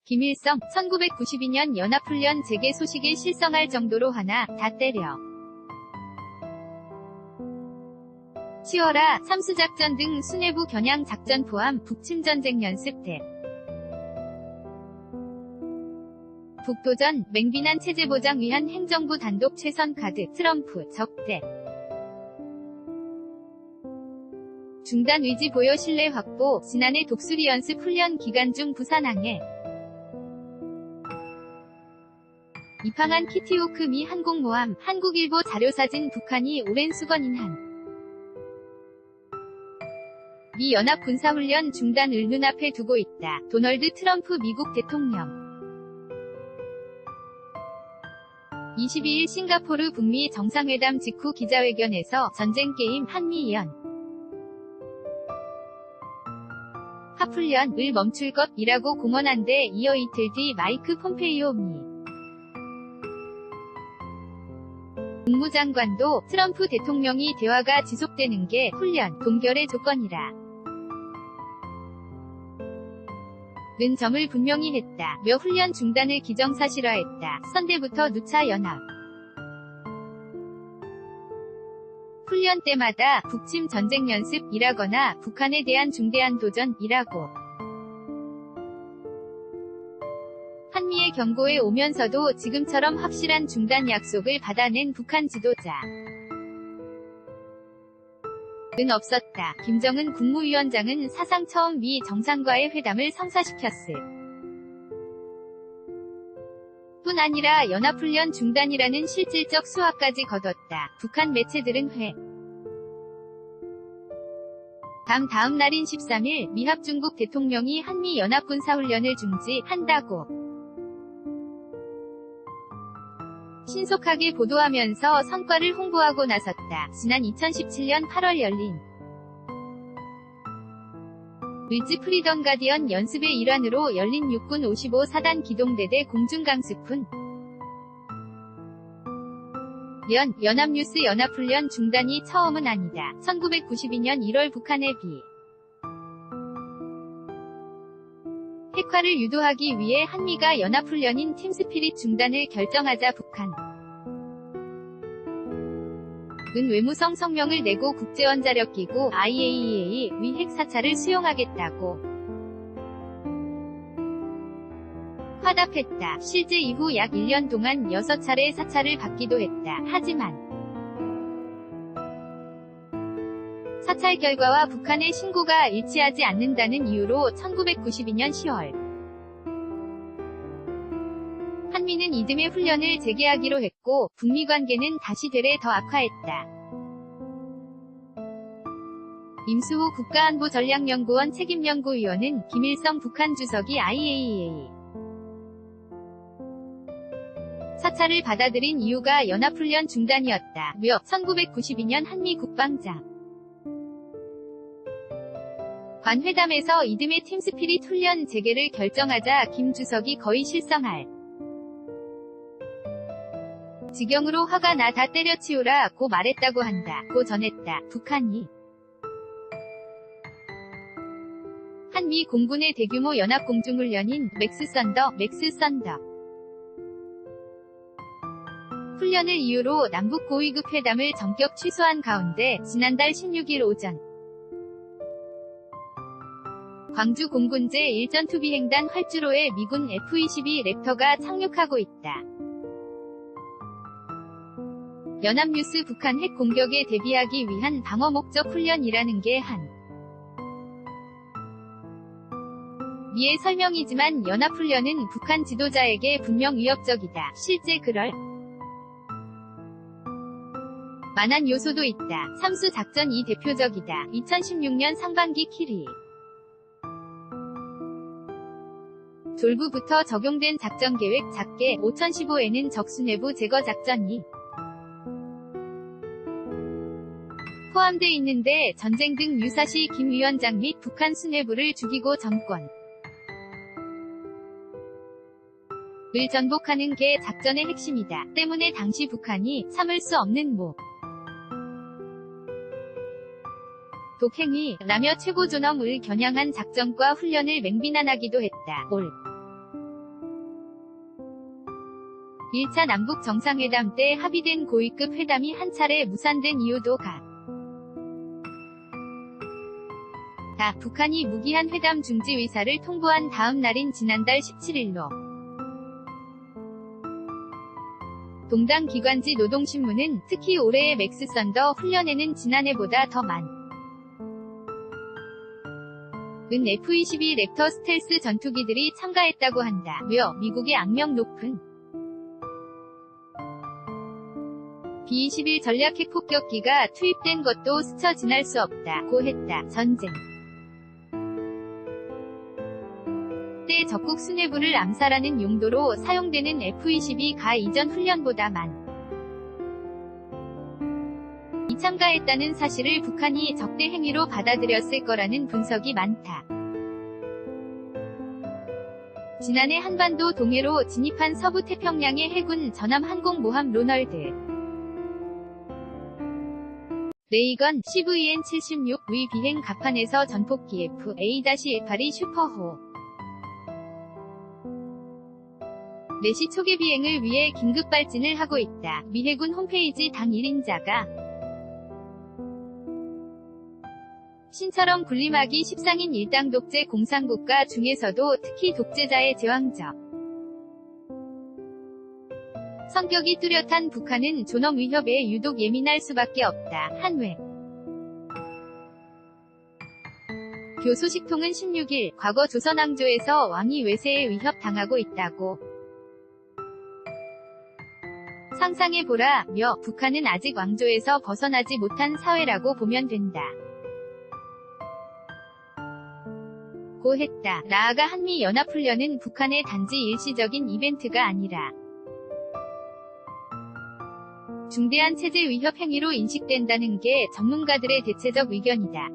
김일성, 1992년 연합훈련 재개 소식에 실성할 정도로 하나, 다 때려 치워라, 참수작전 등 수뇌부 겨냥 작전 포함 북침전쟁 연습대. 북도전, 맹비난 체제 보장 위한 행정부 단독 최선 카드, 트럼프, 적대. 중단 의지 보여 신뢰 확보, 지난해 독수리 연습 훈련 기간 중 부산항해. 입항한 키티호크 미 항공모함, 한국일보 자료사진 북한이 오랜 수건인 한. 미 연합군사훈련 중단을 눈앞에 두고 있다. 도널드 트럼프 미국 대통령. 22일 싱가포르 북미 정상회담 직후 기자회견에서 전쟁게임 한미연 합훈련을 멈출 것이라고 공언한 데 이어 이틀 뒤 마이크 폼페이오 미 국무장관도 트럼프 대통령이 대화가 지속되는 게 훈련 동결의 조건이라 는 점을 분명히 했다. 며 훈련 중단을 기정사실화했다. 선대부터 누차 연합 훈련 때마다 북침 전쟁 연습이라거나 북한에 대한 중대한 도전이라고 한미의 경고에 오면서도 지금처럼 확실한 중단 약속을 받아낸 북한 지도자 는 없었다. 김정은 국무위원장은 사상 처음 미 정상과의 회담을 성사시켰을 뿐 아니라 연합훈련 중단이라는 실질적 수화까지 거뒀다. 북한 매체들은 다음 날인 13일 미합 중국 대통령이 한미 연합군사훈련을 중지한다고 신속하게 보도하면서 성과를 홍보하고 나섰다. 지난 2017년 8월 열린 을지 프리던 가디언 연습의 일환으로 열린 육군 55사단 기동대대 공중강습훈 련 연합뉴스 연합훈련 중단이 처음은 아니다. 1992년 1월 북한의 핵화를 유도하기 위해 한미가 연합훈련인 팀스피릿 중단을 결정하자 북한 은 외무성 성명을 내고 국제원자력기구 IAEA 위 핵사찰을 수용하겠다고 화답했다. 실제 이후 약 1년 동안 6차례 사찰을 받기도 했다. 하지만 사찰 결과와 북한의 신고가 일치하지 않는다는 이유로 1992년 10월 한미는 이듬해 훈련을 재개하기로 했고 북미 관계는 다시 되레 더 악화했다. 임수호 국가안보전략연구원 책임연구위원은 김일성 북한 주석이 IAEA 사찰을 받아들인 이유가 연합훈련 중단이었다. 며 1992년 한미 국방장 관회담에서 이듬해 팀스피릿 훈련 재개를 결정하자 김 주석이 거의 실성할 지경으로 화가 나 다 때려치우라 고 말했다고 한다. 고 전했다. 북한이 한미 공군의 대규모 연합공중훈련인 맥스 썬더 훈련을 이유로 남북 고위급 회담을 전격 취소한 가운데 지난달 16일 오전 광주 공군제 1전투비행단 활주로에 미군 F-22 랩터가 착륙하고 있다. 연합뉴스 북한 핵 공격에 대비하기 위한 방어 목적 훈련이라는 게 미의 설명이지만 연합훈련은 북한 지도자에게 분명 위협적이다. 실제 그럴 만한 요소도 있다. 삼수 작전이 대표적이다. 2016년 상반기 키리 졸부부터 적용된 작전계획 작계 5015에는 적수뇌부 제거 작전이 포함돼 있는데 전쟁 등 유사시 김 위원장 및 북한 수뇌부를 죽이고 정권 을 전복하는 게 작전의 핵심이다. 때문에 당시 북한이 참을 수 없는 독행위라며 최고존엄을 겨냥한 작전과 훈련을 맹비난하기도 했다. 올 1차 남북 정상회담 때 합의된 고위급 회담이 한 차례 무산된 이유도 북한이 무기한 회담 중지 의사를 통보한 다음 날인 지난달 17일로 동당 기관지 노동신문은 특히 올해의 맥스 썬더 훈련에는 지난해보다 더 많은 F-22 랩터 스텔스 전투기들이 참가했다고 한다며 미국의 악명 높은 B-21 전략 핵폭격기가 투입된 것도 스쳐 지날 수 없다고 했다. 전쟁 때 적국 수뇌부를 암살하는 용도로 사용되는 F-22가 이전 훈련보다 이 참가했다는 사실을 북한이 적대 행위로 받아들였을 거라는 분석이 많다. 지난해 한반도 동해로 진입한 서부 태평양의 해군 전함 항공모함 로널드 레이건 CVN-76의 비행 갑판에서 전폭기 FA-8이 슈퍼호 내시 초계 비행을 위해 긴급 발진을 하고 있다. 미 해군 홈페이지 당 1인자가 신처럼 군림하기 십상인 일당 독재 공산국가 중에서도 특히 독재자의 제왕적 성격이 뚜렷한 북한은 존엄 위협에 유독 예민할 수밖에 없다. 한외 교소식통은 16일 과거 조선 왕조에서 왕이 외세에 위협당하고 있다고 상상해보라며 북한은 아직 왕조에서 벗어나지 못한 사회라고 보면 된다. 고 했다. 나아가 한미연합훈련은 북한의 단지 일시적인 이벤트가 아니라 중대한 체제 위협 행위로 인식된다는 게 전문가들의 대체적 의견이다.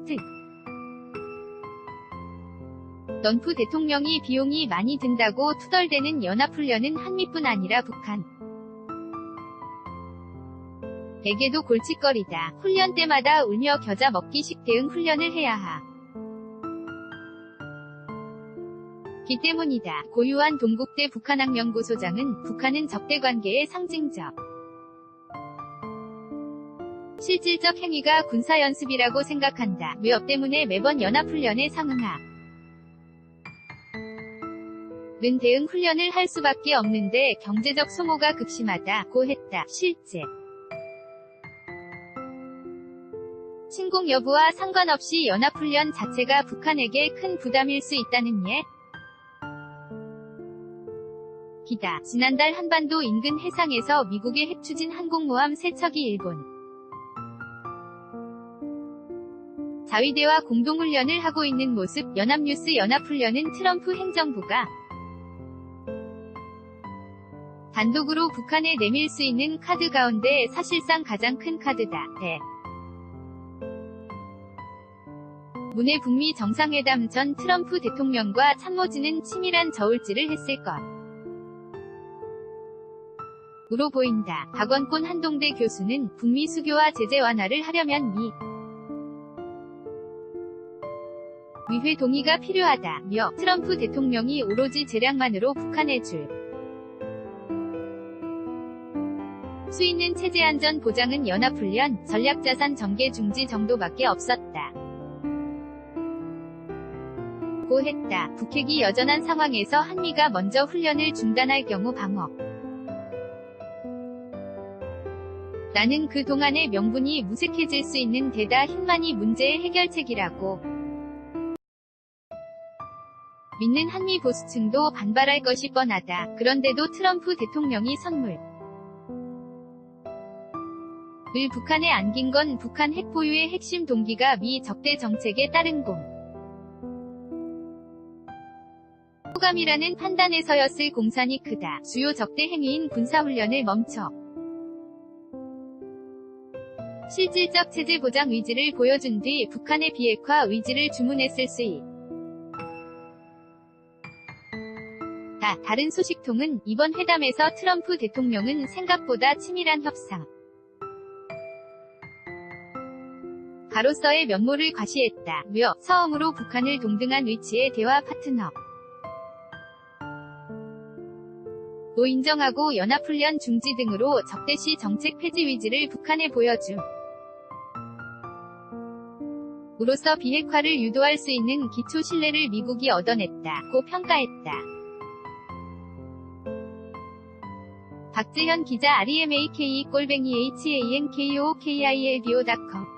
넌프 대통령이 비용이 많이 든다고 투덜대는 연합훈련은 한미뿐 아니라 북한 에게도 골칫거리다. 훈련 때마다 울며 겨자 먹기식 대응 훈련을 해야 하기 때문이다. 고유한 동국대 북한학연구소장은 북한은 적대관계의 상징적 실질적 행위가 군사연습이라고 생각한다. 위협 때문에 매번 연합훈련에 상응하는 대응 훈련을 할 수밖에 없는데 경제적 소모가 극심하다고 했다. 실제 침공 여부와 상관없이 연합훈련 자체가 북한에게 큰 부담일 수 있다는 기다. 지난달 한반도 인근 해상에서 미국의 핵추진 항공모함 3척이 일본 자위대와 공동훈련을 하고 있는 모습. 연합뉴스 연합훈련은 트럼프 행정부가 단독으로 북한에 내밀 수 있는 카드 가운데 사실상 가장 큰 카드다. 문해 북미 정상회담 전 트럼프 대통령과 참모진은 치밀한 저울질을 했을 것으로 보인다. 박원곤 한동대 교수는 북미 수교와 제재 완화를 하려면 미회 동의가 필요하다며 트럼프 대통령이 오로지 재량만으로 북한에 줄 수 있는 체제안전 보장은 연합훈련, 전략자산 전개 중지 정도밖에 없었다. 고 했다. 북핵이 여전한 상황에서 한미가 먼저 훈련을 중단할 경우 나는 그 동안의 명분이 무색해질 수 있는 데다 힘만이 문제의 해결책이라고 믿는 한미 보수층도 반발할 것이 뻔하다. 그런데도 트럼프 대통령이 선물을 북한에 안긴 건 북한 핵 보유의 핵심 동기가 미 적대 정책에 따른 호감이라는 판단에서였을 공산이 크다. 주요 적대 행위인 군사훈련을 멈춰 실질적 체제 보장 의지를 보여준 뒤 북한의 비핵화 의지를 주문했을 수 있다. 다른 소식통은 이번 회담에서 트럼프 대통령은 생각보다 치밀한 협상 가로서의 면모를 과시했다며 처음으로 북한을 동등한 위치의 대화 파트너 도 인정하고 연합훈련 중지 등으로 적대시 정책 폐지 의지를 북한에 보여줌. 으로써 비핵화를 유도할 수 있는 기초 신뢰를 미국이 얻어냈다고 평가했다. 박재현 기자 REMAKE-HANKOOKILDO.com